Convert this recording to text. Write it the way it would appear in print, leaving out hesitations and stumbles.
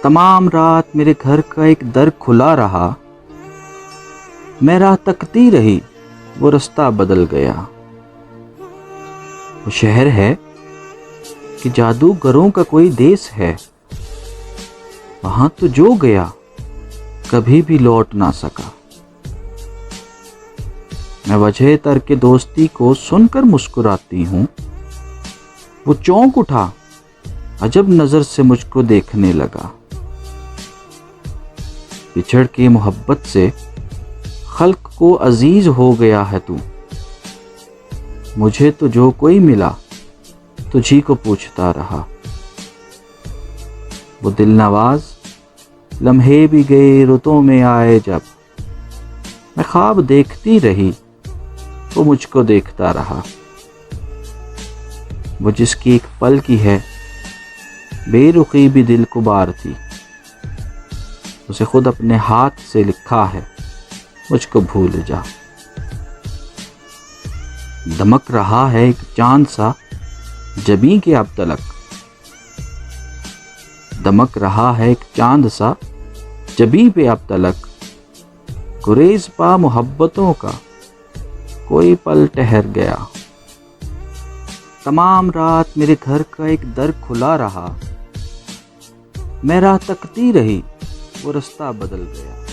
تمام رات میرے گھر کا ایک در کھلا رہا، میں راہ تکتی رہی، وہ رستہ بدل گیا۔ وہ شہر ہے کہ جادوگروں کا کوئی دیس ہے، وہاں تو جو گیا کبھی بھی لوٹ نہ سکا۔ میں وجہ ترک دوستی کو سن کر مسکراتی ہوں، وہ چونک اٹھا، عجب نظر سے مجھ کو دیکھنے لگا۔ بچھڑ کے محبت سے خلق کو عزیز ہو گیا ہے تو، مجھے تو جو کوئی ملا تجھی کو پوچھتا رہا۔ وہ دل نواز لمحے بھی گئے رتوں میں آئے جب، میں خواب دیکھتی رہی، وہ مجھ کو دیکھتا رہا۔ وہ جس کی ایک پل کی ہے بے رخی بھی دل کو بار تھی، اسے خود اپنے ہاتھ سے لکھا ہے مجھ کو بھول جا۔ دمک رہا ہے ایک چاند سا جبیں کہ اب تلک، دمک رہا ہے ایک چاند سا جبیں پہ اب تلک، گریز پا محبتوں کا کوئی پل ٹھہر گیا۔ تمام رات میرے گھر کا ایک در کھلا رہا، میں راہ تکتی رہی، وہ رستہ بدل گیا۔